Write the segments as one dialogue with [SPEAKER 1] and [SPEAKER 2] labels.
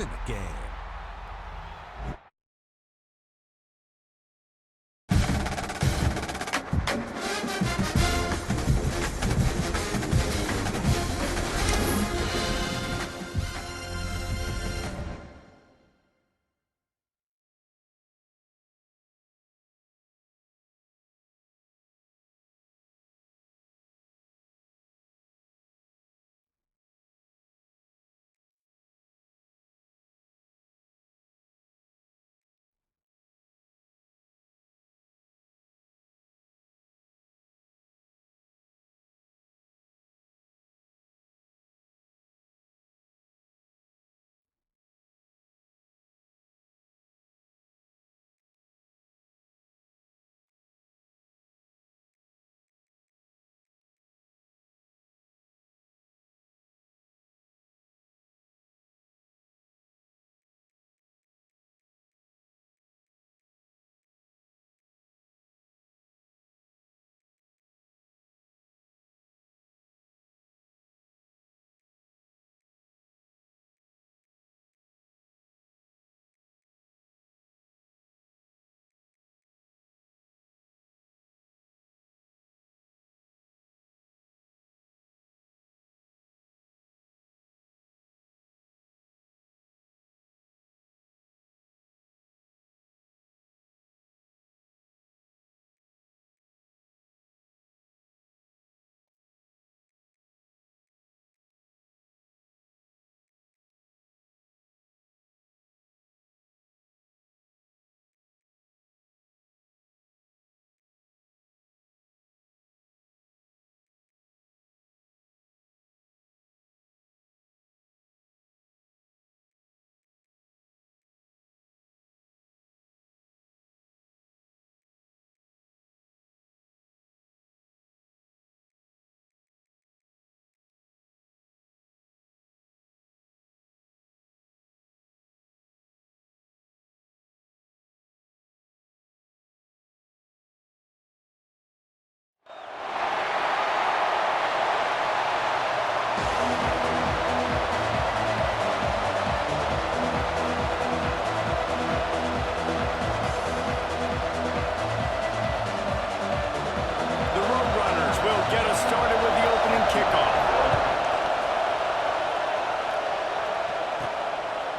[SPEAKER 1] in the game.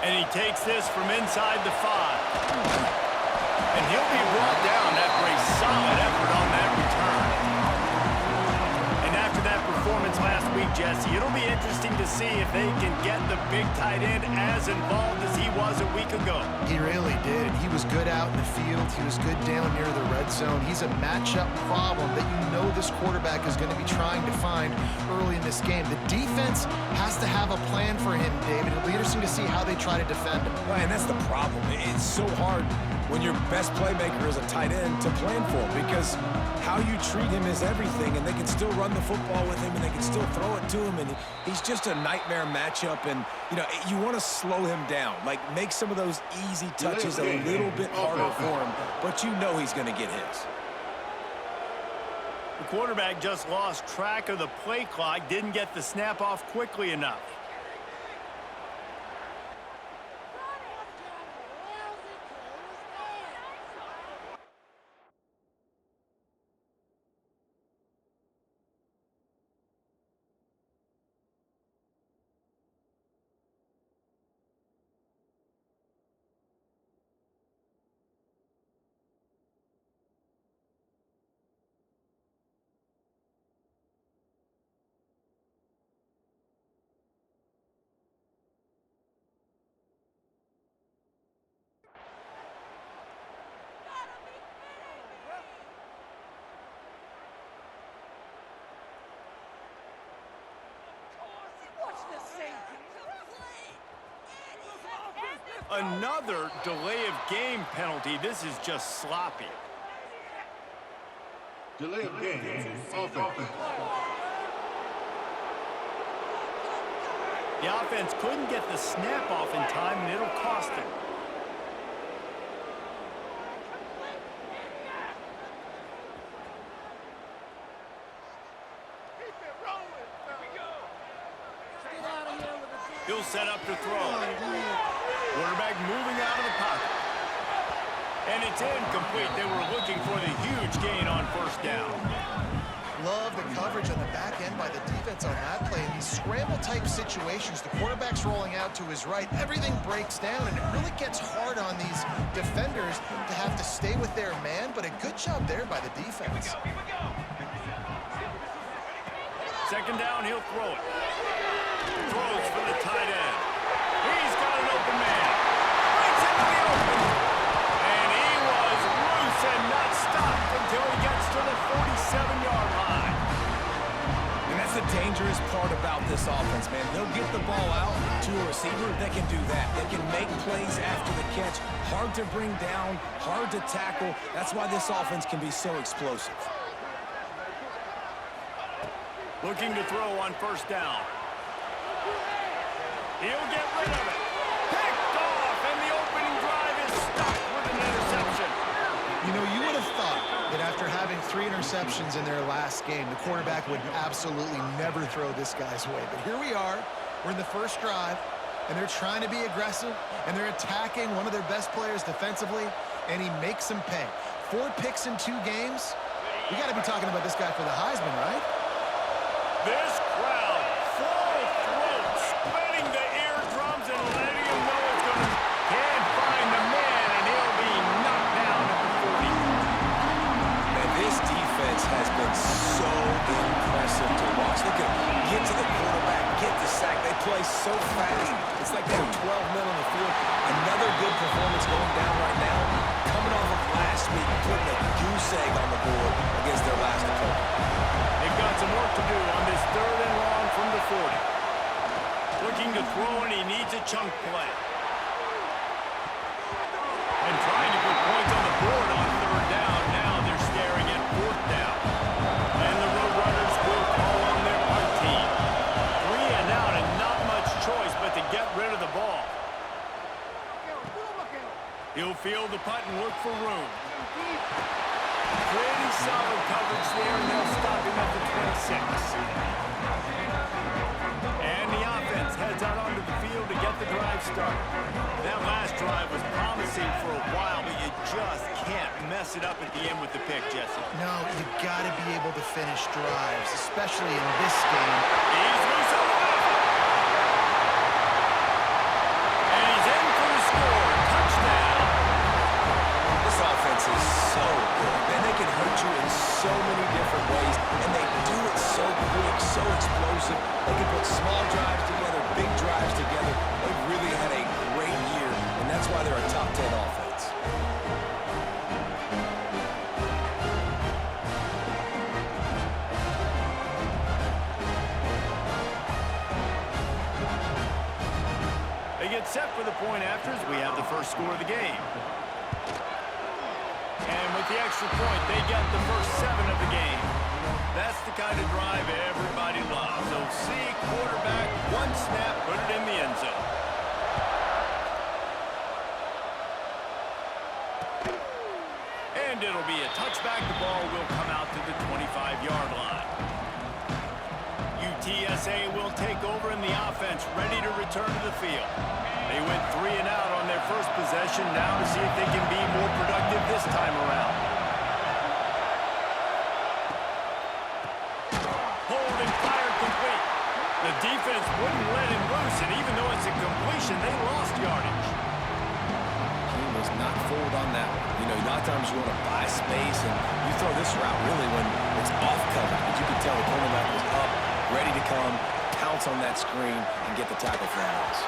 [SPEAKER 2] And he takes this from inside the 5. And he'll be brought down after a solid effort on that return. And after that performance last week, Jesse, it'll be interesting to see if they can get the big tight end as involved as he was a week ago.
[SPEAKER 3] He really did. He was good out in the field. He was good down near the red zone. He's a matchup problem that you know this quarterback is going to be trying to find early in this game. The defense has to have a plan for him, David. It'll be interesting to see how they try to defend him.
[SPEAKER 1] Well, and that's the problem. It's so hard when your best playmaker is a tight end to plan for him, because how you treat him is everything, and they can still run the football with him, and they can still throw it to him, and he's just a nightmare matchup. And, you know, you want to slow him down, like make some of those easy touches a little bit harder for him, but you know he's going to get his.
[SPEAKER 2] The quarterback just lost track of the play clock, didn't get the snap off quickly enough. Another delay of game penalty. This is just sloppy.
[SPEAKER 4] Delay of game, offense.
[SPEAKER 2] The offense couldn't get the snap off in time, and it'll cost them. He'll set up to throw. Quarterback moving out of the pocket. And it's incomplete. They were looking for the huge gain on first down.
[SPEAKER 3] Love the coverage on the back end by the defense on that play. In these scramble-type situations, the quarterback's rolling out to his right. Everything breaks down, and it really gets hard on these defenders to have to stay with their man, but a good job there by the defense.
[SPEAKER 2] Second down, he'll throw it. Throws for the tight end. He's got an open man. Breaks into the open. And he was loose and not stopped until he gets to the 47-yard line.
[SPEAKER 1] And that's the dangerous part about this offense, man. They'll get the ball out to a receiver. They can do that. They can make plays after the catch. Hard to bring down, hard to tackle. That's why this offense can be so explosive.
[SPEAKER 2] Looking to throw on first down. He'll get rid of it. Picked off, and the opening drive is stopped with an interception.
[SPEAKER 3] You know, you would have thought that after having 3 interceptions in their last game, the quarterback would absolutely never throw this guy's way. But here we are. We're in the first drive, and they're trying to be aggressive, and they're attacking one of their best players defensively, and he makes them pay. 4 picks in 2 games. We got to be talking about this guy for the Heisman, right?
[SPEAKER 2] This crowd, full throat, splitting the eardrums and letting him know it's going to can't find the man, and he'll be knocked down at the 40.
[SPEAKER 1] Man, this defense has been so impressive to watch. Look at them get to the quarterback, get the sack. They play so fast. It's like they have 12 men on the field. Another good performance going down right now. Coming off of last week, putting a goose egg on the board against their last opponent.
[SPEAKER 2] They've got some work to do on this 3rd and long from the 40. Looking to throw, and he needs a chunk play. And trying to put points on the board on 3rd down. Now they're staring at 4th down. And the Roadrunners will call on their punt team. 3 and out, and not much choice but to get rid of the ball. He'll field the punt and look for room. Pretty solid coverage there, and they'll stop him at the 26. And the offense heads out onto the field to get the drive started. That last drive was promising for a while, but you just can't mess it up at the end with the pick, Jesse.
[SPEAKER 3] No, you got to be able to finish drives, especially in this game.
[SPEAKER 2] He's loose on the left. And he's in for the score. Touchdown.
[SPEAKER 1] This offense is so good. Man, they can hurt you in so many different ways, and they do it so quick, so explosive. They can put small drives together, big drives together. They've really had a great year, and that's why they're a top 10 offense.
[SPEAKER 2] They get set for the point afters. We have the first score of the game. And with the extra point, they get the first 7 of the game. That's the kind of drive everybody loves. So see quarterback, 1 snap, put it in the end zone. And it'll be a touchback. The ball will come out to the 25-yard line. UTSA will take over in the offense, ready to return to the field. They went 3 and out on their first possession, now to see if they can be more productive this time around. Hold and fire complete. The defense wouldn't let him loose, and even though it's a completion, they lost yardage.
[SPEAKER 1] He was not fooled on that one. You know, a lot of times you want to buy space, and you throw this route really when it's off coverage, but you can tell the cornerback was up, ready to come, pounce on that screen, and get the tackle for a loss.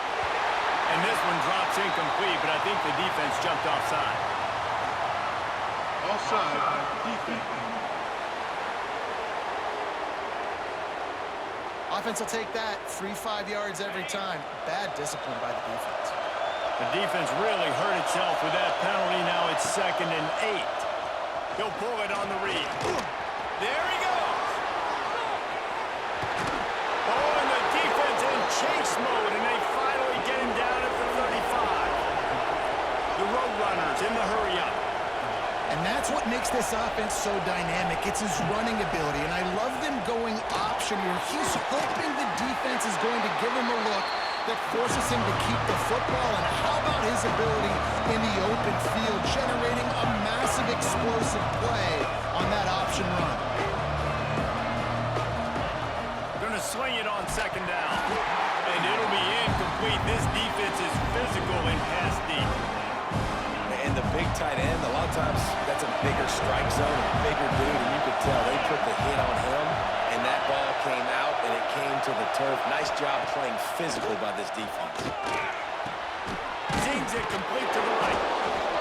[SPEAKER 2] And this one drops incomplete, but I think the defense jumped offside.
[SPEAKER 4] Offside, defense.
[SPEAKER 3] Offense will take that. 3-5 yards every time. Bad discipline by the defense.
[SPEAKER 2] The defense really hurt itself with that penalty. Now it's 2nd and 8. He'll pull it on the read. There he goes. Oh, and the defense in chase mode, and they finally get him down at the 35. The Roadrunners in the hurry-up.
[SPEAKER 3] And that's what makes this offense so dynamic. It's his running ability, and I love them going option here. He's hoping the defense is going to give him a look that forces him to keep the football? And how about his ability in the open field, generating a massive explosive play on that option run?
[SPEAKER 2] Gonna swing it on second down. And it'll be incomplete. This defense is physical and pass deep.
[SPEAKER 1] And the big tight end, a lot of times that's a bigger strike zone, a bigger dude, and you could tell they put the hit on him, and that ball came out, and it came to the turf. Nice job playing physically by this defense.
[SPEAKER 2] Zings it complete to the right.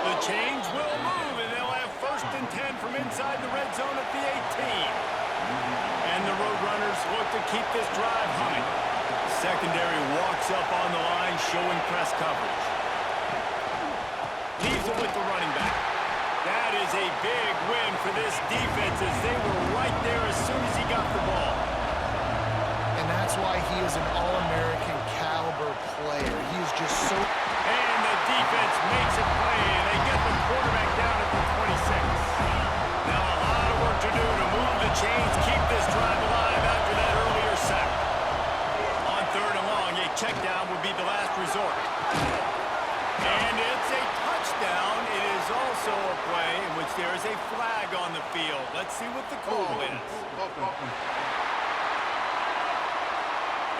[SPEAKER 2] The chains will move, and they'll have 1st and 10 from inside the red zone at the 18. And the Roadrunners look to keep this drive humming. Secondary walks up on the line, showing press coverage. Leaves it with the running back. That is a big win for this defense as they were right there as soon as he got the ball.
[SPEAKER 3] And that's why he is an All-American caliber player. He is just so...
[SPEAKER 2] And the defense makes a play, and they get the quarterback down at the 26. Now a lot of work to do to move the chains, keep this drive alive after that earlier sack. On 3rd and long, a check down would be the last resort. And it's a touchdown. It is also a play in which there is a flag on the field. Let's see what the call is.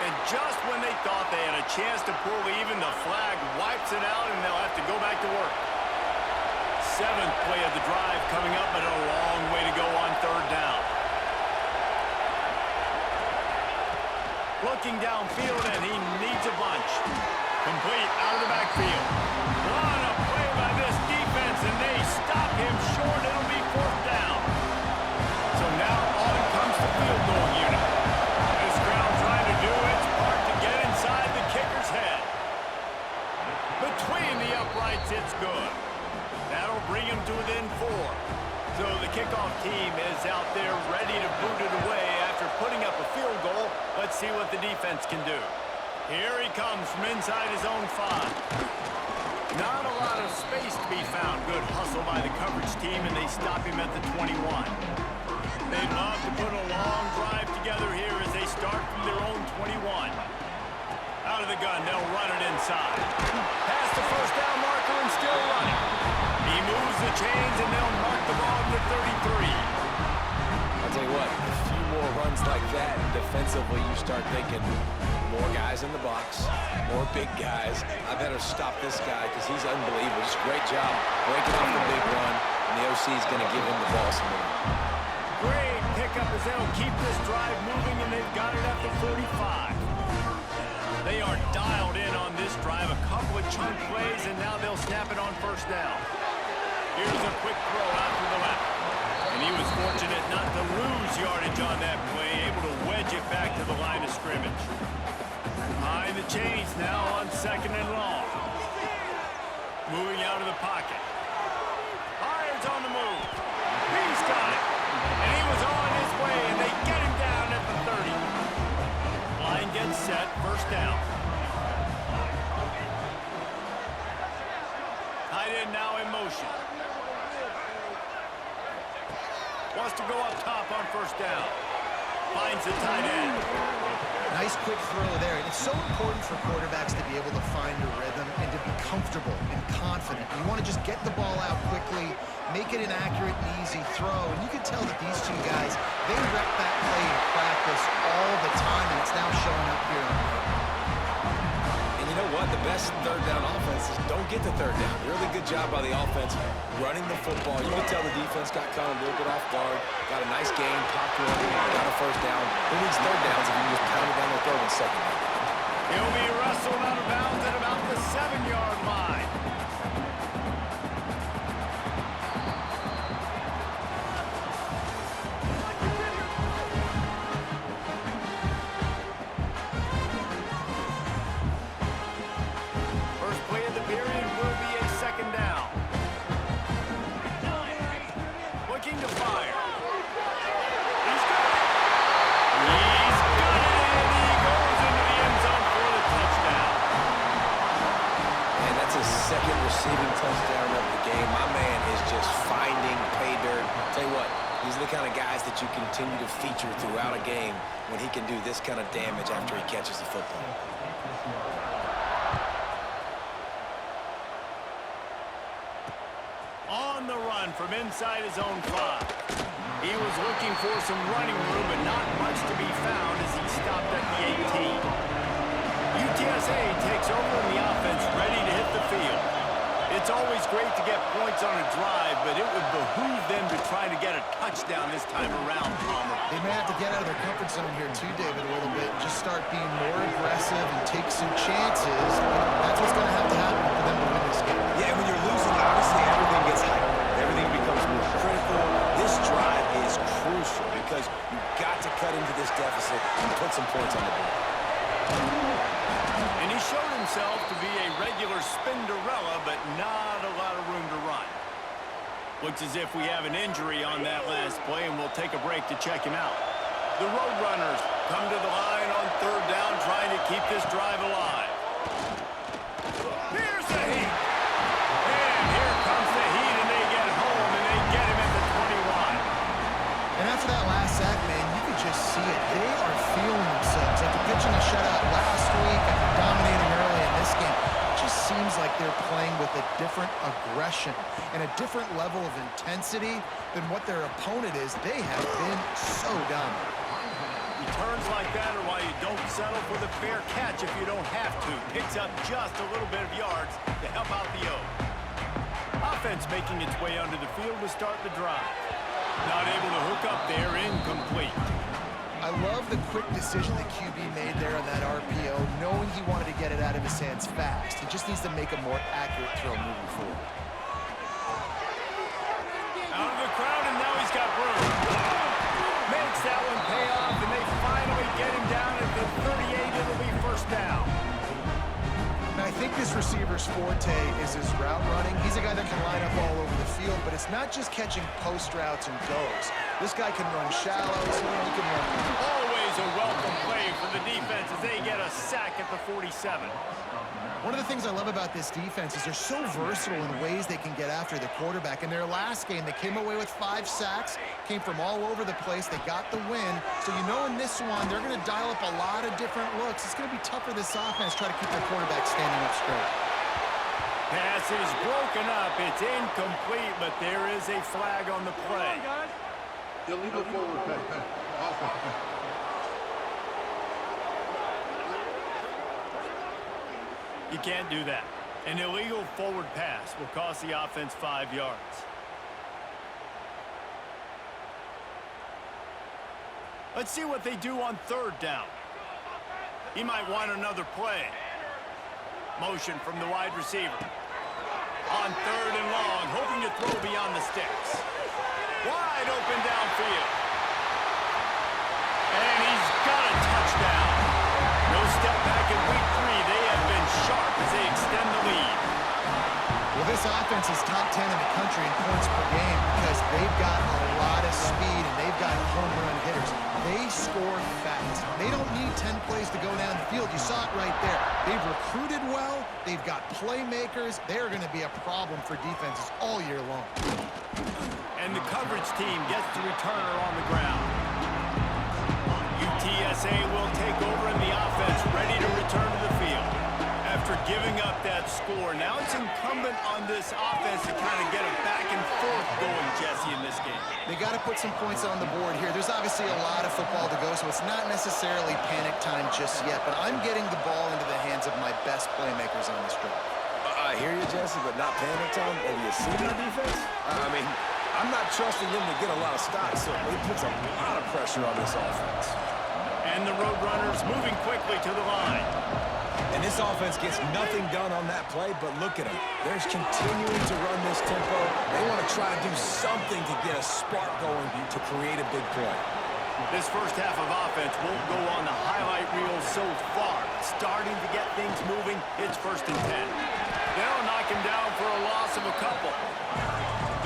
[SPEAKER 2] And just when they thought they had a chance to pull even, the flag wipes it out, and they'll have to go back to work. 7th play of the drive coming up, but a long way to go on 3rd down. Looking downfield, and he needs a bunch. Complete out of the backfield. What a play by this defense, and they stop him short. It'll be 4th down. So now on comes the field goal unit. This crowd trying to do its part to get inside the kicker's head. Between the uprights, it's good. That'll bring him to within 4. So the kickoff team is out there ready to boot it away after putting up a field goal. Let's see what the defense can do. Here he comes from inside his own 5. Not a lot of space to be found. Good hustle by the coverage team, and they stop him at the 21. They'd love to put a long drive together here as they start from their own 21. Out of the gun, they'll run it inside. Past the 1st down marker and still running. He moves the chains, and they'll mark the ball at the 33.
[SPEAKER 1] I'll tell you what, a few more runs like that, defensively you start thinking more guys in the box, more big guys. I better stop this guy because he's unbelievable. Just great job breaking off the big run, and the OC is going to give him the ball some more.
[SPEAKER 2] Great pickup as they'll keep this drive moving, and they've got it at the 45. They are dialed in on this drive, a couple of chunk plays, and now they'll snap it on 1st down. Here's a quick throw out to the left. And he was fortunate not to lose yardage on that play, able to wedge it back to the line of scrimmage. Behind the chains now on 2nd and long. Moving out of the pocket. Hires on the move. He's got it. And he was on his way, and they get him down at the 30. Line gets set, 1st down. Tight end now in motion. Wants to go up top on 1st down. Finds the tight end.
[SPEAKER 3] Nice quick throw there. And it's so important for quarterbacks to be able to find a rhythm and to be comfortable and confident. You want to just get the ball out quickly, make it an accurate and easy throw. And you can tell that these two guys, they rep that play in practice all the time, and it's now showing up here on the field.
[SPEAKER 1] And you know what? The best 3rd down offense is don't get the 3rd down. Really good job by the offense running the football. You can tell the defense got caught a little bit off guard. Got a nice game, popped one, got a 1st down. Who needs 3rd downs if you can just pound it down their throat in 2nd down?
[SPEAKER 2] He'll be wrestled out of bounds at about the 7-yard line. First play of the period will be a 2nd down. Looking to fire. He's got it. He's got it, and he goes into the end zone for the touchdown.
[SPEAKER 1] And that's his 2nd receiving touchdown of the game. My man is just finding pay dirt. Tell you what, these are the kind of guys that you continue to feature throughout a game when he can do this kind of damage after he catches the football.
[SPEAKER 2] from inside his own 5. He was looking for some running room, but not much to be found as he stopped at the 18. UTSA takes over in the offense, ready to hit the field. It's always great to get points on a drive, but it would behoove them to try to get a touchdown this time around, Palmer.
[SPEAKER 3] They may have to get out of their comfort zone here too, David, a little bit. Just start being more aggressive and take some chances. That's what's going to have to happen for them to win this game.
[SPEAKER 1] Yeah, when you're losing, obviously everything gets hyped. Everything becomes more critical. This drive is crucial because you've got to cut into this deficit and put some points on the board.
[SPEAKER 2] And he showed himself to be a regular Spinderella, but not a lot of room to run. Looks as if we have an injury on that last play, and we'll take a break to check him out. The Roadrunners come to the line on 3rd down, trying to keep this drive alive. Here's the heat. And here comes the heat, and they get home, and they get him at the 21.
[SPEAKER 3] And after that last sack, man, you could just see it. They are feeling themselves. After pitching a shutout last week, after dominating early in this game, it just seems like they're playing with a different aggression and a different level of intensity than what their opponent is. They have been so dominant.
[SPEAKER 2] Returns like that are why you don't settle for the fair catch if you don't have to. Picks up just a little bit of yards to help out the O. Offense making its way onto the field to start the drive. Not able to hook up there, incomplete.
[SPEAKER 3] I love the quick decision the QB made there on that RPO, knowing he wanted to get it out of his hands fast. He just needs to make a more accurate throw moving forward.
[SPEAKER 2] Out of the crowd, and now he's got room. Makes that one pay off, and they finally get him down at the 38. It'll be 1st down.
[SPEAKER 3] Now, I think this receiver's forte is his route running. He's a guy that can line up all over the field, but it's not just catching post routes and goes. This guy can run shallows, he can run.
[SPEAKER 2] Always a welcome play for the defense as they get a sack at the 47.
[SPEAKER 3] One of the things I love about this defense is they're so versatile in ways they can get after the quarterback. In their last game, they came away with 5 sacks, came from all over the place. They got the win. So you know in this one, they're going to dial up a lot of different looks. It's going to be tough for this offense to try to keep their quarterback standing up straight.
[SPEAKER 2] Pass is broken up. It's incomplete, but there is a flag on the play.
[SPEAKER 4] Illegal forward pass. Offense.
[SPEAKER 2] You can't do that. An illegal forward pass will cost the offense 5 yards. Let's see what they do on 3rd down. He might want another play. Motion from the wide receiver. On 3rd and long, hoping to throw beyond the sticks. Wide open downfield. And he's got a touchdown. No step back in week 3. They have been sharp as they extend the lead.
[SPEAKER 3] Well, this offense is top 10 in the country in points per game because they've got a lot of speed and they've got home run hitters. They score fast. They don't need 10 plays to go down the field. You saw it right there. They've recruited well. They've got playmakers. They're going to be a problem for defenses all year long.
[SPEAKER 2] And the coverage team gets the returner on the ground. UTSA will take over in the offense, ready to return to the field. After giving up that score, now it's incumbent on this offense to kind of get a back and forth going, Jesse, in this game.
[SPEAKER 3] They got to put some points on the board here. There's obviously a lot of football to go, so it's not necessarily panic time just yet, but I'm getting the ball into the hands of my best playmakers on this drive.
[SPEAKER 1] I hear you, Jesse, but not panic time. Have you seen our defense? I mean, I'm not trusting them to get a lot of stops, so it puts a lot of pressure on this offense.
[SPEAKER 2] And the Roadrunners moving quickly to the line.
[SPEAKER 1] And this offense gets nothing done on that play, but look at them. They're continuing to run this tempo. They want to try to do something to get a spark going to create a big play.
[SPEAKER 2] This first half of offense won't go on the highlight reel so far. Starting to get things moving, it's 1st and 10. They'll knock him down for a loss of a couple.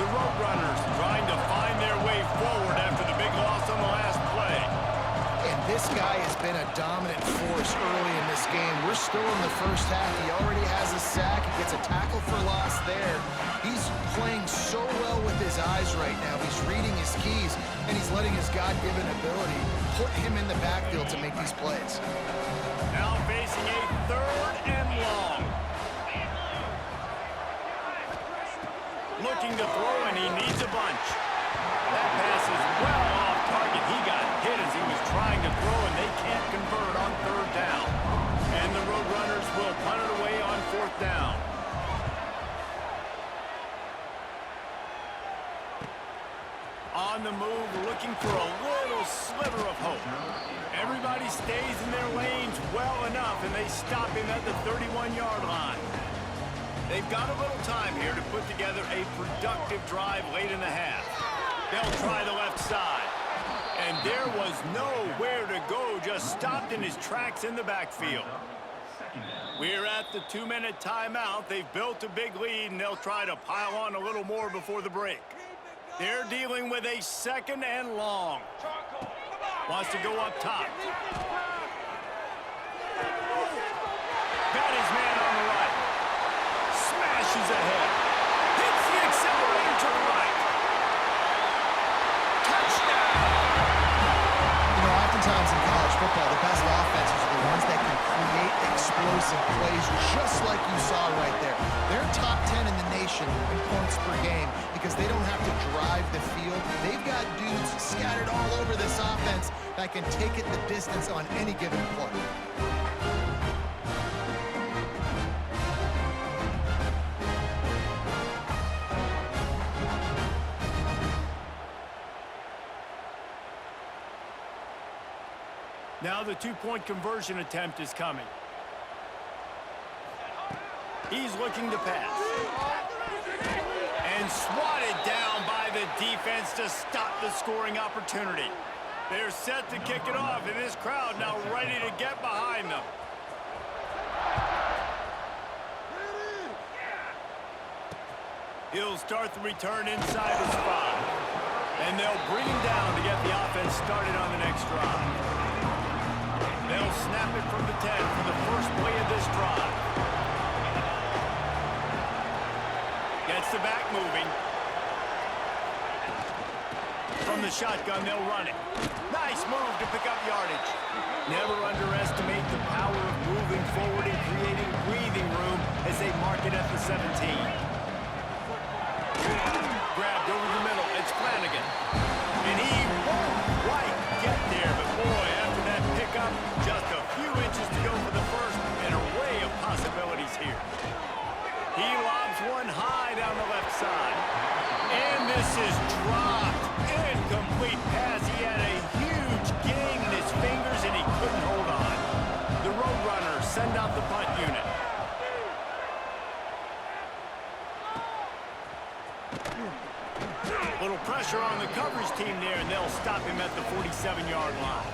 [SPEAKER 2] The Roadrunners trying to find their way forward after the big loss on the last play.
[SPEAKER 3] And this guy has been a dominant force early in this game. We're still in the first half. He already has a sack. He gets a tackle for loss there. He's playing so well with his eyes right now. He's reading his keys, and he's letting his God-given ability put him in the backfield to make these plays.
[SPEAKER 2] Now facing a 3rd and long. looking to throw, and he needs a bunch. That pass is well off target. He got hit as he was trying to throw, and they can't convert on third down. And the Roadrunners will punt it away on fourth down. On the move, looking for a little sliver of hope. Everybody stays in their lanes well enough, and they stop him at the 31-yard line. They've got a little time here to put together a productive drive late in the half. They'll try the left side. And there was nowhere to go, just stopped in his tracks in the backfield. We're at the 2-minute timeout. They've built a big lead, and they'll try to pile on a little more before the break. They're dealing with a 2nd and long. Wants to go up top. Got his man on the right. Smashes ahead. Hits the accelerator to the right. Touchdown!
[SPEAKER 3] You know, oftentimes in college football, the best offenses are the ones that can create explosive plays, just like you saw right there. They're top 10 in the nation in points per game because they don't have to drive the field. They've got dudes scattered all over this offense that can take it the distance on any given play.
[SPEAKER 2] Now the 2-point conversion attempt is coming. He's looking to pass. And swatted down by the defense to stop the scoring opportunity. They're set to kick it off, and this crowd now ready to get behind them. He'll start the return inside his 5. And they'll bring him down to get the offense started on the next drive. They'll snap it from the 10 for the first play of this drive. Gets the back moving. From the shotgun, they'll run it. Nice move to pick up yardage. Never underestimate the power of moving forward and creating breathing room as they mark it at the 17. Grabbed over the middle. It's Flanagan. And he won't quite get there, but boy, after that pickup, just a few inches to go for the first. An array of possibilities here. He lobs one high down the left side. And this is dropped. Incomplete pass. He had a huge gain in his fingers, and he couldn't hold on. The Roadrunners send out the punt unit. Little pressure on the coverage team there, and they'll stop him at the 47-yard line.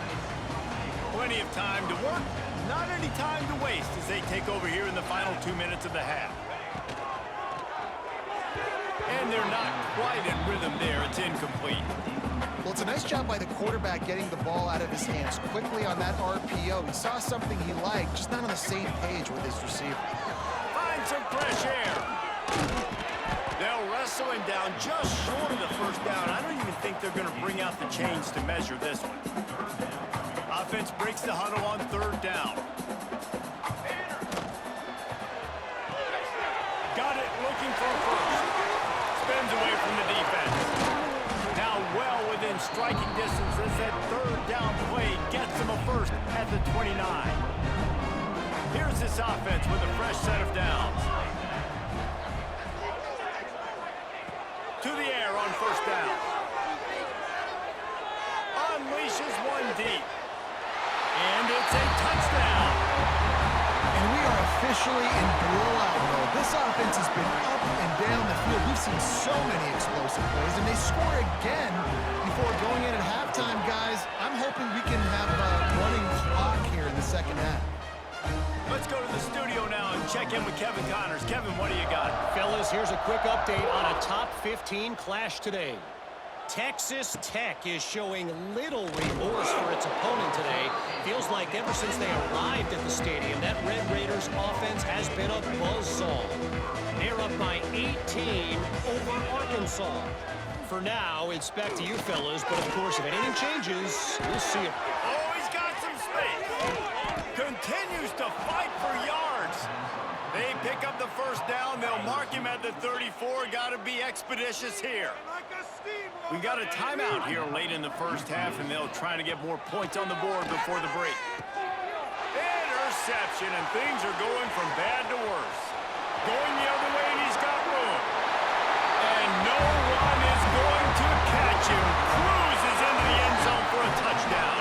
[SPEAKER 2] Plenty of time to work, not any time to waste as they take over here in the final 2 minutes of the half. And they're not quite in rhythm there. It's incomplete.
[SPEAKER 3] Well, it's a nice job by the quarterback getting the ball out of his hands quickly on that RPO. He saw something he liked, just not on the same page with his receiver.
[SPEAKER 2] Find some fresh air. They'll wrestle him down just short of the first down. I don't even think they're going to bring out the chains to measure this one. Offense breaks the huddle on third down. Got it, looking for a first. Spins away from the defense. Now well within striking distance as that third down play gets him a first at the 29. Here's this offense with a fresh set of downs. To the air on first down. Unleashes one deep. And it's a touchdown.
[SPEAKER 3] And we are officially in blowout mode. This offense has been up and down the field. We've seen so many explosive plays, and they score again before going in at halftime, guys. I'm hoping we can have a running clock here in the second half.
[SPEAKER 2] Let's go to the studio now and check in with Kevin Connors. Kevin, what do you got?
[SPEAKER 5] Fellas, here's a quick update on a top 15 clash today. Texas Tech is showing little remorse for its opponent today. Feels like ever since they arrived at the stadium, that Red Raiders offense has been a buzzsaw. They're up by 18 over Arkansas. For now, it's back to you fellas, but of course, if anything changes, we'll see it.
[SPEAKER 2] Oh, he's got some space. Continues to fight for yards. They pick up the first down. They'll mark him at the 34. Got to be expeditious here. We got a timeout here late in the first half, and they'll try to get more points on the board before the break. Interception, and things are going from bad to worse. Going the other way, and he's got room. And no one is going to catch him. Cruises into the end zone for a touchdown.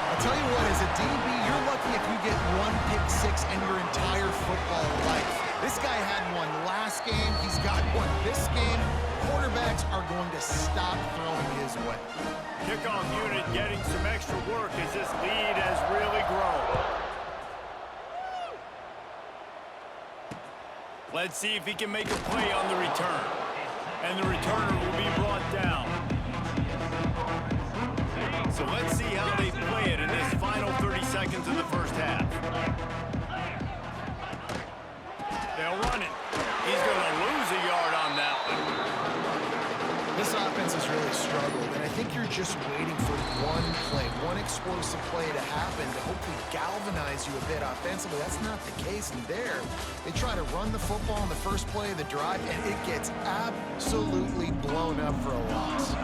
[SPEAKER 3] I'll tell you what, as a DB, you're lucky if you get one pick six in your entire football life. This guy had one last game. He's got one this game. Quarterbacks are going to stop throwing his way.
[SPEAKER 2] Kickoff unit getting some extra work as this lead has really grown. Let's see if he can make a play on the return. And the returner will be brought down. So let's see how they play it in this final 30 seconds of the first half. They'll run it. He's going to lose a yard on that one.
[SPEAKER 3] This offense has really struggled, and I think you're just waiting for one play, one explosive play to happen to hopefully galvanize you a bit offensively. That's not the case in there. They try to run the football in the first play of the drive, and it gets absolutely blown up for a loss.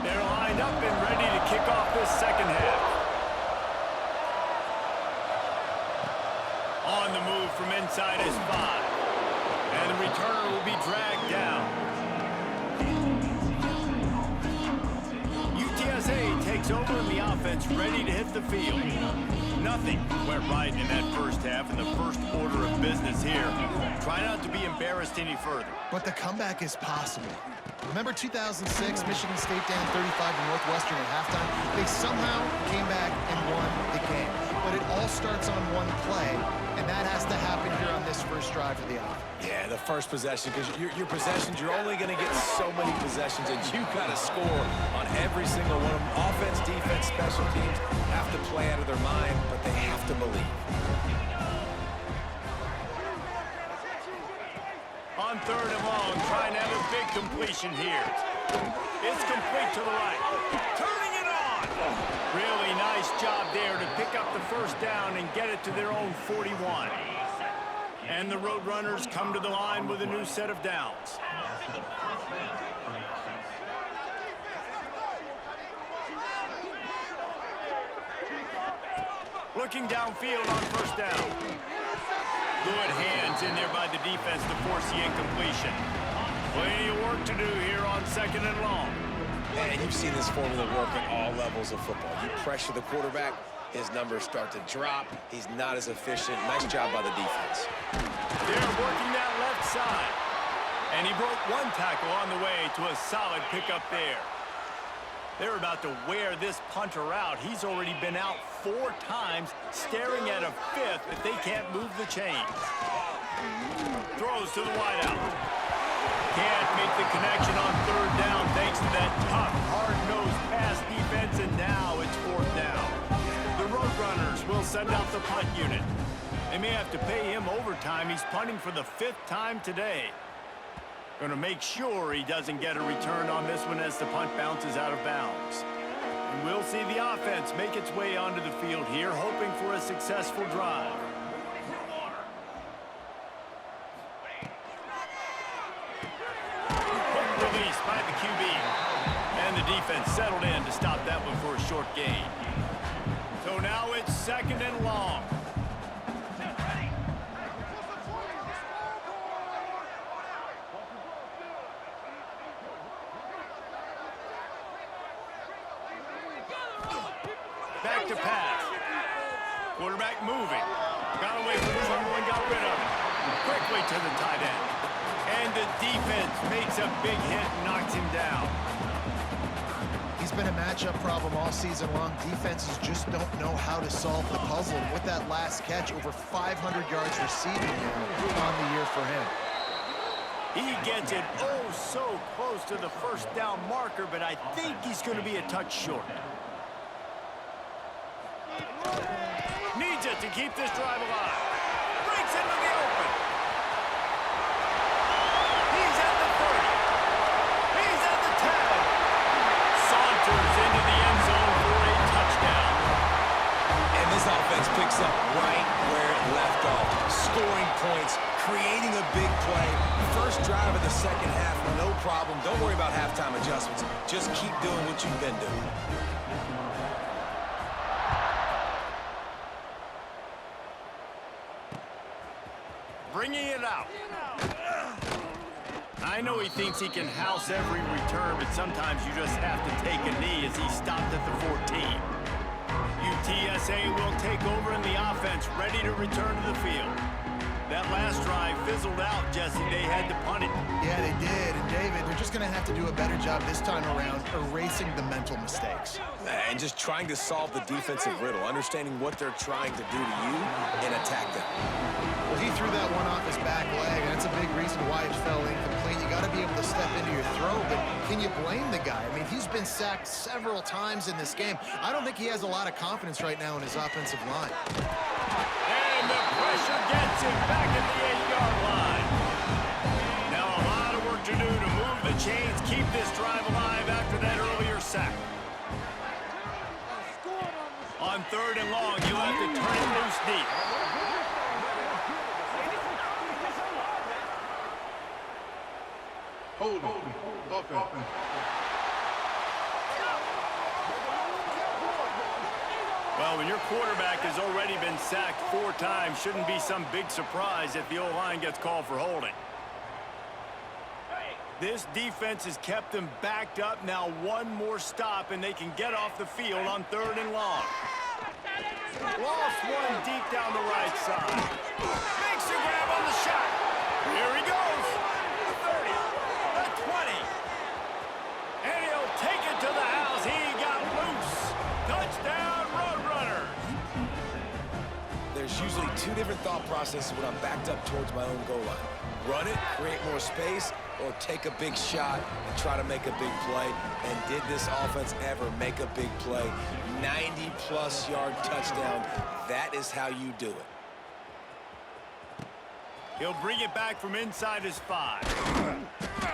[SPEAKER 2] They're lined up and ready to kick off this second half. On the move from inside his 5. And the returner will be dragged down. UTSA takes over in the offense, ready to hit the field. Nothing went right in that first half in the first order of business here. Try not to be embarrassed any further.
[SPEAKER 3] But the comeback is possible. Remember 2006, Michigan State down 35 to Northwestern at halftime? They somehow came back and won the game. But it all starts on one play, and that has to happen here on this first drive of the offense.
[SPEAKER 1] Yeah, the first possession, because your possessions, you're only going to get so many possessions, and you got to score on every single one of them. Offense, defense, special teams have to play out of their mind, but they have to believe.
[SPEAKER 2] On third and long, trying to have a big completion here. It's complete to the right. Turning it on! Really nice job there to pick up the first down and get it to their own 41. And the Roadrunners come to the line with a new set of downs. Looking downfield on first down. Good hands in there by the defense to force the incompletion. Plenty of work to do here on second and long.
[SPEAKER 1] And you've seen this formula work at all levels of football. You pressure the quarterback, his numbers start to drop. He's not as efficient. Nice job by the defense.
[SPEAKER 2] They're working that left side. And he broke one tackle on the way to a solid pickup there. They're about to wear this punter out. He's already been out 4 times, staring at a 5th if they can't move the chains. Throws to the wideout. Can't make the connection on third down thanks to that tough, hard-nosed pass defense, and now it's 4th down. The Roadrunners will send out the punt unit. They may have to pay him overtime. He's punting for the 5th time today. Going to make sure he doesn't get a return on this one as the punt bounces out of bounds. And we'll see the offense make its way onto the field here, hoping for a successful drive. Quick release by the QB. And the defense settled in to stop that one for a short gain. So now it's second and long. Back to pass. Quarterback moving. Got away from trouble and got rid of it. Quickly to the tight end. And the defense makes a big hit and knocks him down.
[SPEAKER 3] He's been a matchup problem all season long. Defenses just don't know how to solve the puzzle. And with that last catch, over 500 yards receiving on the year for him.
[SPEAKER 2] He gets it oh so close to the first down marker, but I think he's going to be a touch short. Needs it to keep this drive alive. Breaks into the open. He's at the 30. He's at the 10. Saunters into the end zone for a touchdown.
[SPEAKER 1] And this offense picks up right where it left off. Scoring points, creating a big play. First drive of the second half, no problem. Don't worry about halftime adjustments. Just keep doing what you've been doing.
[SPEAKER 2] Bringing it out. I know he thinks he can house every return, but sometimes you just have to take a knee as he stopped at the 14. UTSA will take over in the offense, ready to return to the field. That last drive fizzled out, Jesse. They had to punt it.
[SPEAKER 3] Yeah, they did. And David, they're just going to have to do a better job this time around erasing the mental mistakes.
[SPEAKER 1] And just trying to solve the defensive riddle, understanding what they're trying to do to you and attack them.
[SPEAKER 3] Well, he threw that one off his back leg, and that's a big reason why it fell incomplete. You got to be able to step into your throw, but can you blame the guy? I mean, he's been sacked several times in this game. I don't think he has a lot of confidence right now in his offensive line.
[SPEAKER 2] And the pressure gets him back at the 8-yard line. Now a lot of work to do to move the chains, keep this drive alive after that earlier sack. On 3rd and long, you'll have to turn it loose deep.
[SPEAKER 4] Hold on. Offense.
[SPEAKER 2] Well, when your quarterback has already been sacked 4 times, shouldn't be some big surprise if the O-line gets called for holding. This defense has kept them backed up. Now one more stop, and they can get off the field on 3rd and long. Lost one deep down the right side. Makes a grab on the shot. Here he goes. The 30, the 20. And he'll take it to the house. He got loose. Touchdown, Roadrunners.
[SPEAKER 1] There's usually 2 different thought processes when I'm backed up towards my own goal line. Run it, create more space, or take a big shot and try to make a big play. And did this offense ever make a big play? 90-plus yard touchdown. That is how you do it.
[SPEAKER 2] He'll bring it back from inside his 5.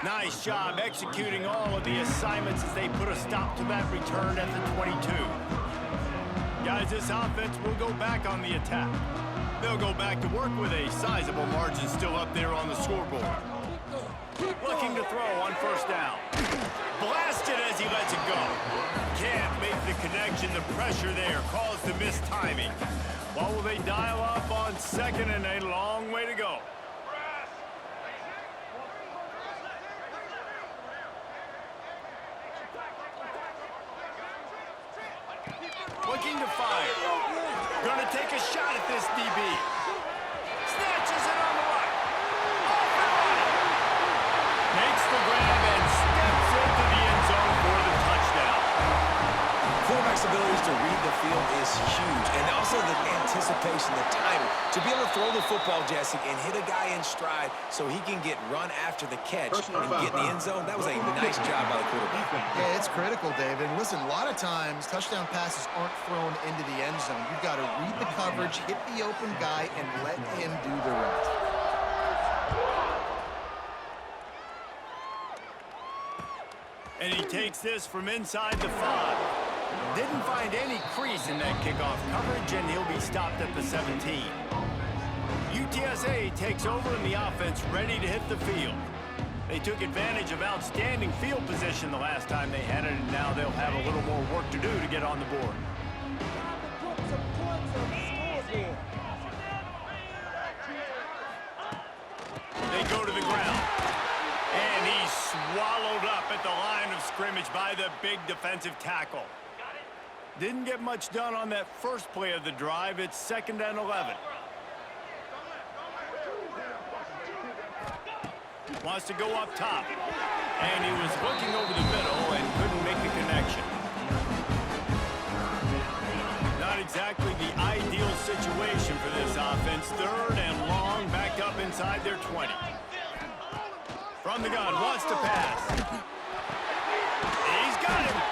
[SPEAKER 2] Nice job executing all of the assignments as they put a stop to that return at the 22. Guys, this offense will go back on the attack. They'll go back to work with a sizable margin still up there on the scoreboard. Looking to throw on 1st down. Blasted as he lets it go. Can't make the connection. The pressure there caused the missed timing. What will they dial up on 2nd and a long way to go? Looking to fire. Gonna take a shot at this DB. Snatches it on the right. Makes the grab and steps into the end zone for the touchdown.
[SPEAKER 1] Quarterback's abilities to read the field is huge. And also the anticipation, the timing. To be able to throw the football, Jesse, and hit a guy in stride so he can get run after the catch and get in the end zone, that was a nice job by the quarterback.
[SPEAKER 3] Yeah, it's critical, David. And listen, a lot of times, touchdown passes aren't thrown into the end zone. You've got to read the coverage, hit the open guy, and let him do the rest.
[SPEAKER 2] And he takes this from inside the 5. Didn't find any crease in that kickoff coverage, and he'll be stopped at the 17. UTSA takes over in the offense, ready to hit the field. They took advantage of outstanding field position the last time they had it, and now they'll have a little more work to do to get on the board. They go to the ground. And he's swallowed up at the line of scrimmage by the big defensive tackle. Didn't get much done on that first play of the drive. It's 2nd and 11. Wants to go up top. And he was looking over the middle and couldn't make the connection. Not exactly the ideal situation for this offense. 3rd and long, back up inside their 20. From the gun, wants to pass. He's got him.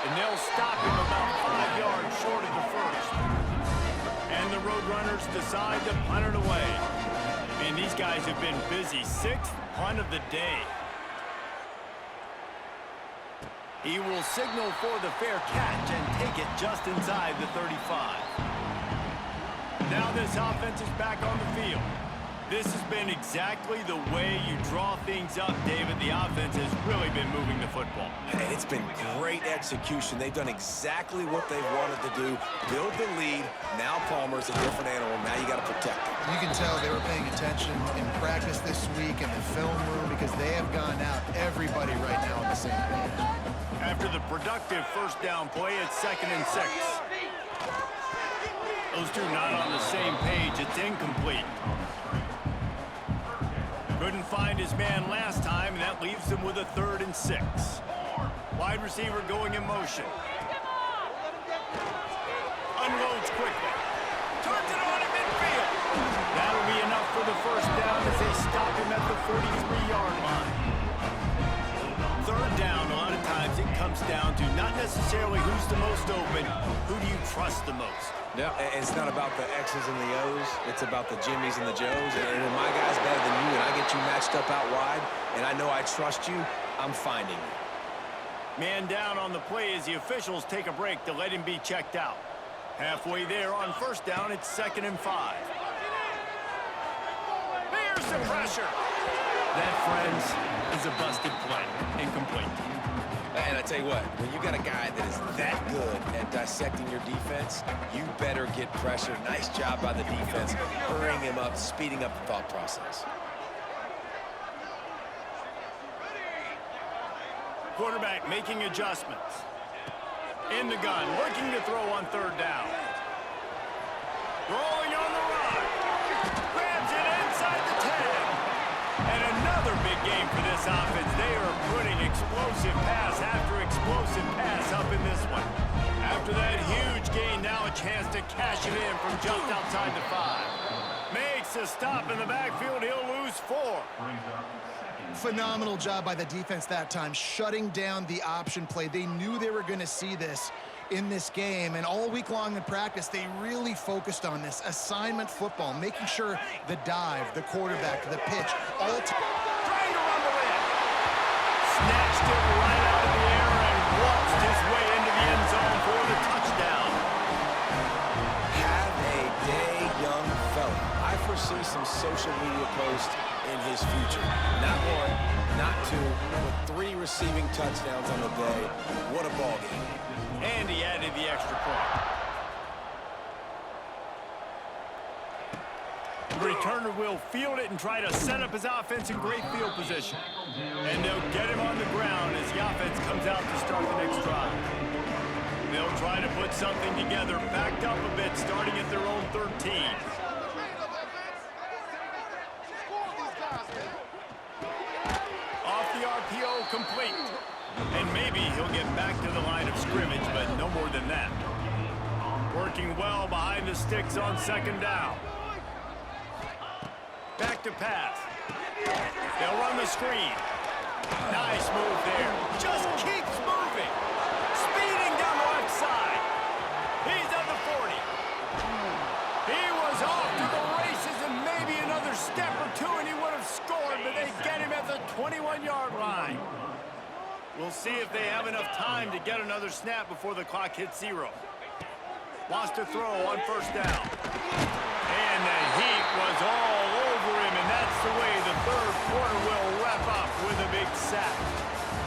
[SPEAKER 2] And they'll stop him about 5 yards short of the 1st. And the Roadrunners decide to punt it away. And these guys have been busy. 6th punt of the day. He will signal for the fair catch and take it just inside the 35. Now this offense is back on the field. This has been exactly the way you draw things up, David. The offense has really been moving the football.
[SPEAKER 1] And it's been great execution. They've done exactly what they've wanted to do. Build the lead. Now Palmer's a different animal. Now you got to protect him.
[SPEAKER 3] You can tell they were paying attention in practice this week in the film room because they have gone out, everybody right now on the same page.
[SPEAKER 2] After the productive first down play, it's 2nd and 6. Those two not on the same page. It's incomplete. Couldn't find his man last time, and that leaves him with a 3rd and 6. Wide receiver going in motion. Unloads quickly. Turns it on in midfield. That'll be enough for the first down as they stop him at the 43-yard line. 3rd down, a lot of times it comes down to not necessarily who's the most open, who do you trust the most?
[SPEAKER 1] No, it's not about the X's and the O's. It's about the Jimmys and the Joes. And when my guy's better than you and I get you matched up out wide, and I know I trust you, I'm finding you.
[SPEAKER 2] Man down on the play as the officials take a break to let him be checked out. Halfway there on first down, it's 2nd and 5. There's the pressure. That, friends, is a busted play. Incomplete.
[SPEAKER 1] And I tell you what, when you got a guy that is that good at dissecting your defense, you better get pressure. Nice job by the defense, hurrying him up, speeding up the thought process.
[SPEAKER 2] Quarterback making adjustments. In the gun, looking to throw on 3rd down. Rolling on the run. Grabs it inside the 10. And another big game for this offense. They are putting explosive pass after explosive pass up in this one. After that huge gain, now a chance to cash it in from just outside the 5. Makes a stop in the backfield. He'll lose 4.
[SPEAKER 3] Phenomenal job by the defense that time, shutting down the option play. They knew they were going to see this in this game, and all week long in practice, they really focused on this assignment football, making sure the dive, the quarterback, the pitch, all
[SPEAKER 2] Trying to run the in. Snatched it right out of the air and waltzed his way into the end zone for the touchdown.
[SPEAKER 1] Have a day, young fella. I foresee some social media posts in his future. Not 1, not 2, but 3 receiving touchdowns on the day. What a ball game.
[SPEAKER 2] And he added the extra point. The returner will field it and try to set up his offense in great field position. And they'll get him on the ground as the offense comes out to start the next drive. They'll try to put something together, backed up a bit, starting at their own 13. Off the RPO, complete. And maybe he'll get back to the line of scrimmage, but no more than that. Working well behind the sticks on 2nd down. Back to pass. They'll run the screen. Nice move there. Just keeps moving. Speeding down the left side. He's at the 40. He was off to the races and maybe another step or two and he would have scored, but they get him at the 21-yard line. We'll see if they have enough time to get another snap before the clock hits 0. Wants to throw on first down. And the heat was all over him, and that's the way the 3rd quarter will wrap up with a big sack.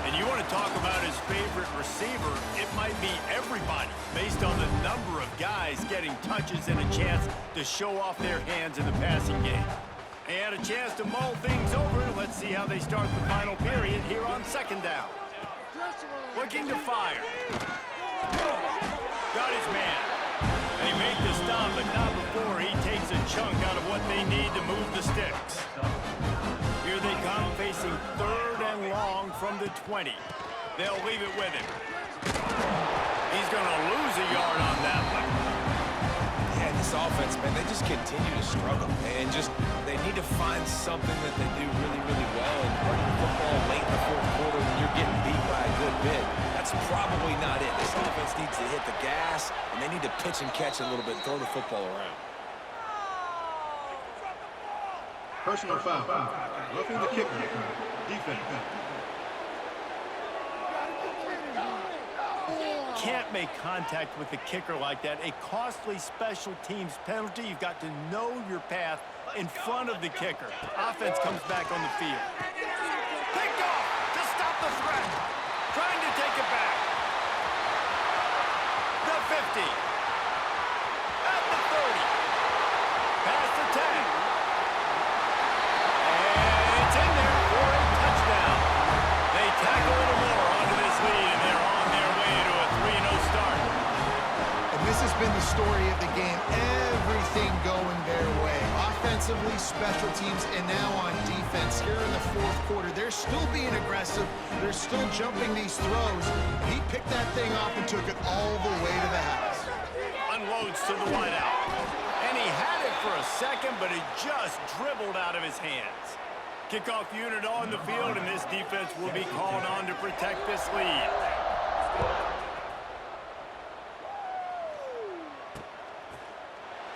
[SPEAKER 2] And you want to talk about his favorite receiver, it might be everybody, based on the number of guys getting touches and a chance to show off their hands in the passing game. They had a chance to mull things over. Let's see how they start the final period here on 2nd down. Looking to fire. Got his man. They make the stop, but not before he takes a chunk out of what they need to move the sticks. Here they come, facing 3rd and long from the 20. They'll leave it with him. He's going to lose a yard on that one.
[SPEAKER 1] Yeah, this offense, man, they just continue to struggle. And they need to find something that they do really, really well. And running football late in the 4th quarter when you're getting beat by a good bit, that's probably not it. This offense needs to hit the gas, and they need to pitch and catch a little bit and throw the football around.
[SPEAKER 4] Personal foul. Roughing the kicker. Defense.
[SPEAKER 2] can't make contact with the kicker like that. A costly special teams penalty. You've got to know your path in front of the kicker. Offense comes back on the field. Picked off to stop the threat. Trying to take it back. The 50. At the 30. Past the 10. And it's in there for a touchdown. They tack a little more onto this lead, and they're on their way to a 3-0 start.
[SPEAKER 3] And this has been the story of the game. Everything going their way. Offensively, special teams, and now on defense. Here in the fourth quarter, they're still being aggressive. They're still jumping these throws. He picked that thing off and took it all the way to the house.
[SPEAKER 2] Unloads to the wideout. And he had it for a second, but it just dribbled out of his hands. Kickoff unit on the field, and this defense will be called on to protect this lead.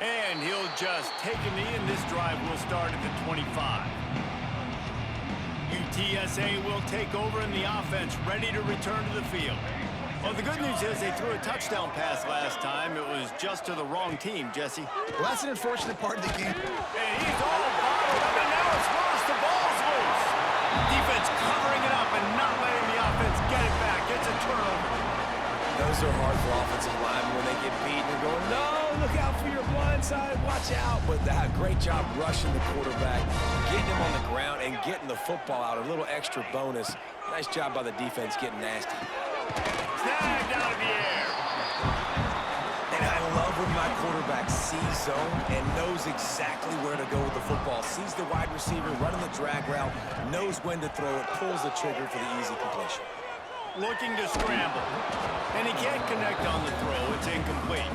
[SPEAKER 2] And he'll just take a knee, and this drive will start at the 25. UTSA will take over in the offense, ready to return to the field. Well, the good news is they threw a touchdown pass last time. It was just to the wrong team, Jesse.
[SPEAKER 3] Well, that's an unfortunate part of the game.
[SPEAKER 2] And he's all bottled up, and now it's worse. The ball's loose. Defense covering it up and not letting the offense get it back. It's a turnover.
[SPEAKER 1] Those are hard for offensive linemen when they get beat. You're going, no, look out for your blind side, watch out. But that great job rushing the quarterback, getting him on the ground, and getting the football out. A little extra bonus. Nice job by the defense getting nasty.
[SPEAKER 2] Snagged out of the air.
[SPEAKER 1] And I love when my quarterback sees zone and knows exactly where to go with the football. Sees the wide receiver running the drag route, knows when to throw it, pulls the trigger for the easy completion.
[SPEAKER 2] Looking to scramble. And he can't connect on the throw. It's incomplete.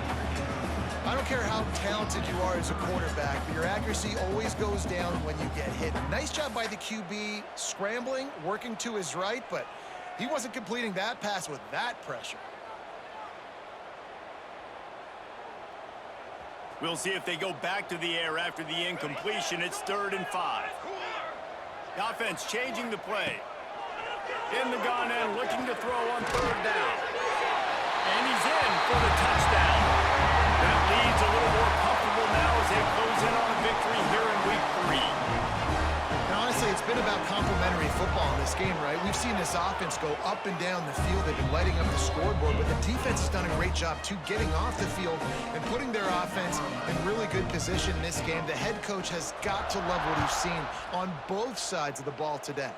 [SPEAKER 3] I don't care how talented you are as a quarterback, but your accuracy always goes down when you get hit. Nice job by the QB scrambling, working to his right, but he wasn't completing that pass with that pressure.
[SPEAKER 2] We'll see if they go back to the air after the incompletion. It's 3rd and 5. The offense changing the play. In the gun end, looking to throw on 3rd down. And he's in for the touchdown. That lead's a little more comfortable now as they close in on a victory here in week 3.
[SPEAKER 3] Now, honestly, it's been about complementary football in this game, right? We've seen this offense go up and down the field. They've been lighting up the scoreboard, but the defense has done a great job, too, getting off the field and putting their offense in really good position in this game. The head coach has got to love what he's seen on both sides of the ball today.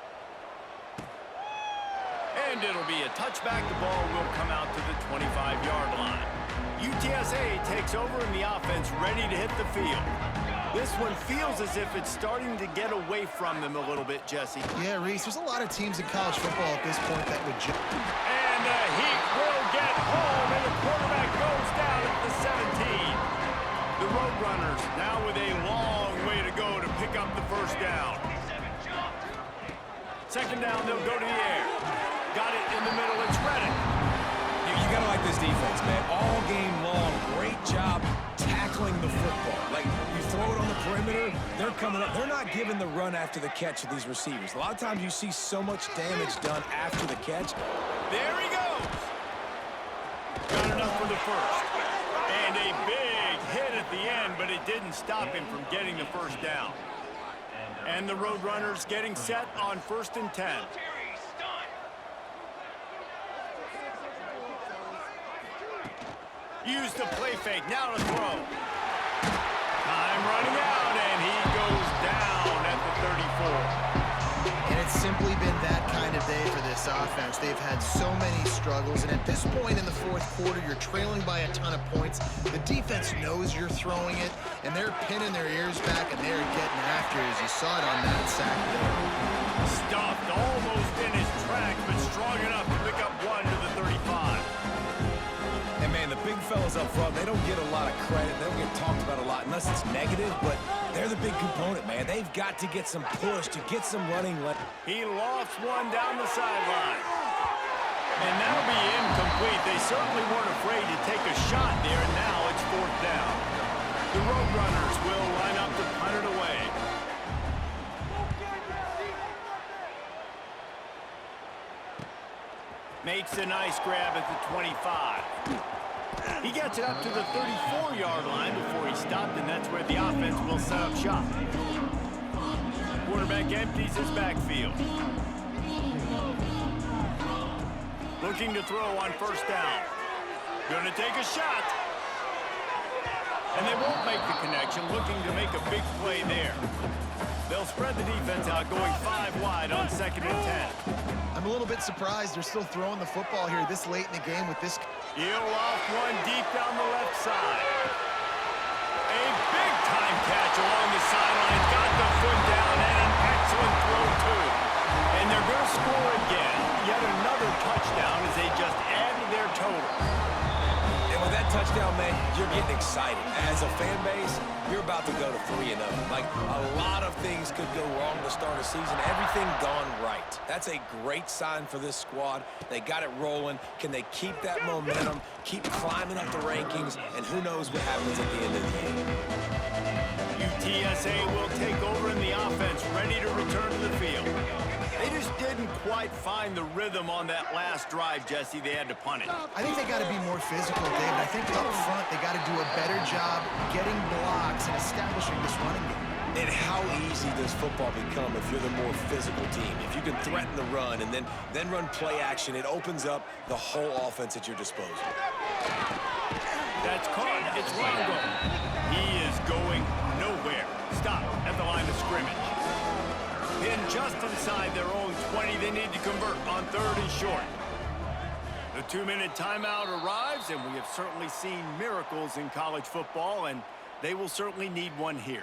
[SPEAKER 2] And it'll be a touchback. The ball will come out to the 25-yard line. UTSA takes over in the offense, ready to hit the field. This one feels as if it's starting to get away from them a little bit, Jesse.
[SPEAKER 3] Yeah, Reese, there's a lot of teams in college football at this point that would...
[SPEAKER 2] And the Heat will get home, and the quarterback goes down at the 17. The Roadrunners now with a long way to go to pick up the 1st down. 2nd down, they'll go to the air. Got it in the middle. It's Reddick.
[SPEAKER 1] You got to like this defense, man. All game long, great job tackling the football. Like, you throw it on the perimeter, they're coming up. They're not giving the run after the catch of these receivers. A lot of times you see so much damage done after the catch.
[SPEAKER 2] There he goes. Got enough for the 1st. And a big hit at the end, but it didn't stop him from getting the 1st down. And the Roadrunners getting set on 1st and 10. Use the play fake, now to throw. Time running out, and he goes down at the 34.
[SPEAKER 3] And it's simply been that kind of day for this offense. They've had so many struggles, and at this point in the 4th quarter, you're trailing by a ton of points. The defense knows you're throwing it, and they're pinning their ears back, and they're getting after it, as you saw it on that sack there.
[SPEAKER 2] Stopped almost in his tracks, but strong enough to pick up 1 to the 35.
[SPEAKER 1] And, man, the big fellas up front, they don't get a lot of credit. They don't get talked about a lot unless it's negative, but they're the big component, man. They've got to get some push, to get some running.
[SPEAKER 2] He lofts one down the sideline. And that'll be incomplete. They certainly weren't afraid to take a shot there, and now it's 4th down. The Roadrunners will line up to punt it away. Makes a nice grab at the 25. He gets it up to the 34-yard line before he stopped, and that's where the offense will set up shop. Quarterback empties his backfield. Looking to throw on first down. Gonna take a shot. And they won't make the connection, looking to make a big play there. They'll spread the defense out, going 5 wide on 2nd and 10.
[SPEAKER 3] I'm a little bit surprised they're still throwing the football here this late in the game with this.
[SPEAKER 2] He'll off one deep down the left side. A big-time catch along the sideline. Got the foot down and an excellent throw, too. And they're going to score again. Yet another touchdown as they just add to their total.
[SPEAKER 1] And with that touchdown, man, you're getting excited. As a fan base, you're about to go to 3-0. Like, a lot of things could go wrong to start a season. Everything gone right. That's a great sign for this squad. They got it rolling. Can they keep that momentum, keep climbing up the rankings, and who knows what happens at the end of the game.
[SPEAKER 2] UTSA will take over in the offense, ready to return to the field. They just didn't quite find the rhythm on that last drive, Jesse. They had to punt it.
[SPEAKER 3] I think they got to be more physical, David. I think up front they got to do a better job getting blocks and establishing this running game.
[SPEAKER 1] And how easy does football become if you're the more physical team? If you can threaten the run and then run play action, it opens up the whole offense at your disposal.
[SPEAKER 2] That's caught. It's Longo. He is going nowhere. Stop at the line of scrimmage. Pinned just inside their own 20. They need to convert on 3rd and short. The 2-minute timeout arrives, and we have certainly seen miracles in college football, and they will certainly need one here.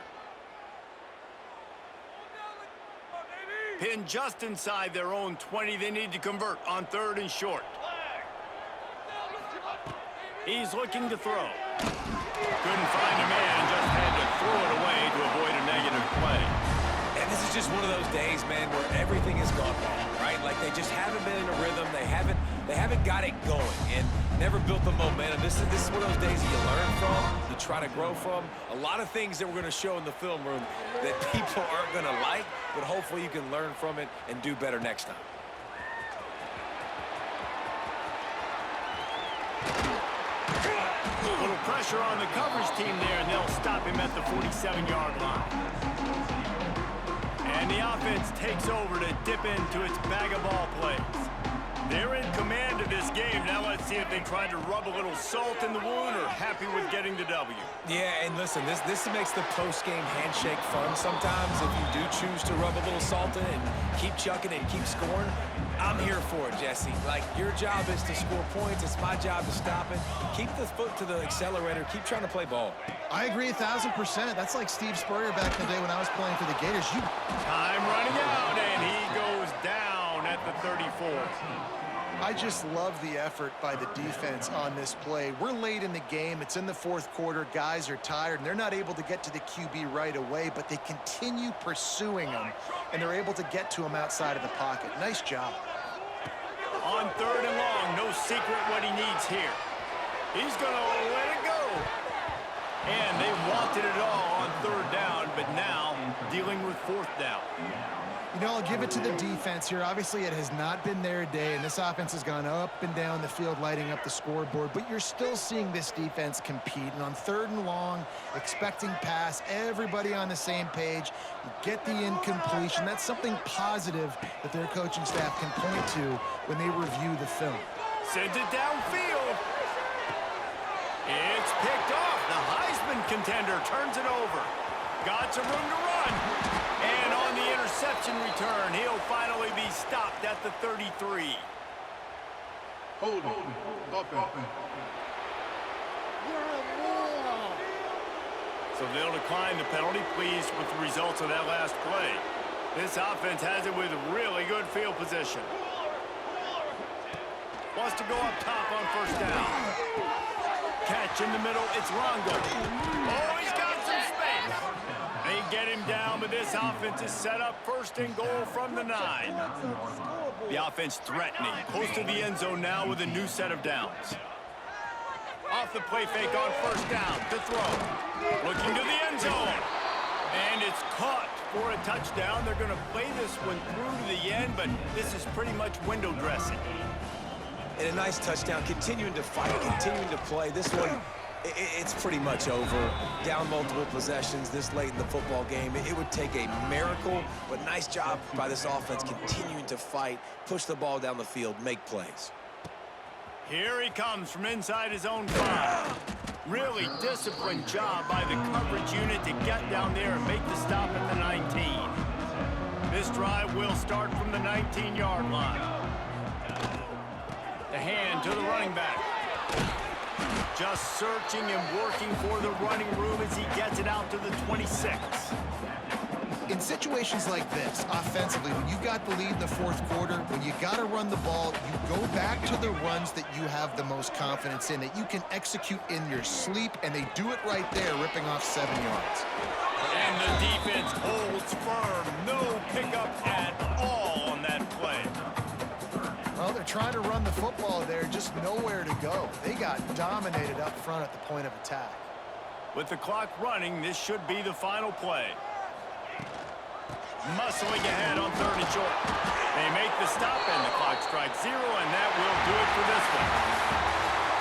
[SPEAKER 2] Pinned just inside their own 20. They need to convert on 3rd and short. He's looking to throw. Couldn't find a man, just had to throw it away to avoid a negative play.
[SPEAKER 1] And this is just one of those days, man, where everything has gone wrong, right? Like they just haven't been in a rhythm. They haven't got it going and never built the momentum. This is one of those days that you learn from, you try to grow from. A lot of things that we're going to show in the film room that people aren't going to like, but hopefully you can learn from it and do better next time.
[SPEAKER 2] A little pressure on the coverage team there, and they'll stop him at the 47-yard line. And the offense takes over to dip into its bag of ball plays. They're in command of this game. Now let's see if they try to rub a little salt in the wound or happy with getting the W.
[SPEAKER 1] Yeah, and listen, this makes the post-game handshake fun sometimes. If you do choose to rub a little salt in and keep chucking and keep scoring, I'm here for it, Jesse. Like, your job is to score points. It's my job to stop it. Keep the foot to the accelerator. Keep trying to play ball.
[SPEAKER 3] I agree 1,000%. That's like Steve Spurrier back in the day when I was playing for the Gators.
[SPEAKER 2] Time running out, and he goes down at the 34.
[SPEAKER 3] I just love the effort by the defense on this play. We're late in the game. It's in the 4th quarter. Guys are tired, and they're not able to get to the QB right away, but they continue pursuing him, and they're able to get to him outside of the pocket. Nice job.
[SPEAKER 2] On 3rd and long, no secret what he needs here. He's going to let it go. And they wanted it all on 3rd down, but now dealing with 4th down.
[SPEAKER 3] You know, I'll give it to the defense here. Obviously, it has not been their day, and this offense has gone up and down the field, lighting up the scoreboard, but you're still seeing this defense compete. And on 3rd and long, expecting pass, everybody on the same page, you get the incompletion. That's something positive that their coaching staff can point to when they review the film.
[SPEAKER 2] Sends it downfield. It's picked off. The Heisman contender turns it over. Got some room to run. And on the interception return, he'll finally be stopped at the 33.
[SPEAKER 4] Holding. Offense.
[SPEAKER 2] So they'll decline the penalty, pleased with the results of that last play. This offense has it with really good field position. Wants to go up top on 1st down. Catch in the middle, it's Longo. Oh, he's got some space. They get him down, but this offense is set up 1st and goal from the 9. The offense threatening, close to the end zone now with a new set of downs. Off the play fake on 1st down to throw. Looking to the end zone. And it's caught for a touchdown. They're going to play this one through to the end, but this is pretty much window dressing.
[SPEAKER 1] And a nice touchdown, continuing to fight, continuing to play. This one, it's pretty much over. Down multiple possessions this late in the football game. It would take a miracle, but nice job by this offense continuing to fight, push the ball down the field, make plays.
[SPEAKER 2] Here he comes from inside his own 5. Really disciplined job by the coverage unit to get down there and make the stop at the 19. This drive will start from the 19-yard line. The hand to the running back. Just searching and working for the running room as he gets it out to the 26.
[SPEAKER 3] In situations like this, offensively, when you've got the lead in the fourth quarter, when you got to run the ball, you go back to the runs that you have the most confidence in, that you can execute in your sleep, and they do it right there, ripping off 7 yards.
[SPEAKER 2] And the defense holds firm. No pickup at all on that play.
[SPEAKER 3] Well, they're trying to run the football there, just nowhere to go. They got dominated up front at the point of attack.
[SPEAKER 2] With the clock running, this should be the final play. Muscling ahead on 3rd and short. They make the stop, and the clock strikes 0, and that will do it for this one.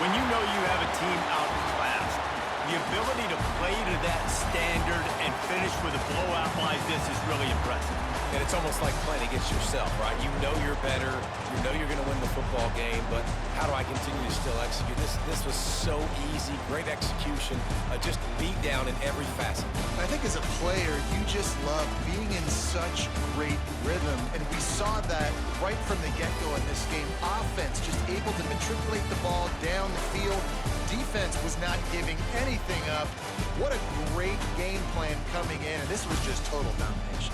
[SPEAKER 2] When you know you have a team outclassed, the ability to play to that standard and finish with a blowout like this is really impressive.
[SPEAKER 1] And it's almost like playing against yourself, right? You know you're better. You know you're going to win the football game, but how do I continue to still execute? This was so easy, great execution, just beat down in every facet.
[SPEAKER 3] I think as a player, you just love being in such great rhythm, and we saw that right from the get-go in this game. Offense just able to matriculate the ball down the field. Defense was not giving anything up. What a great game plan coming in, and this was just total domination.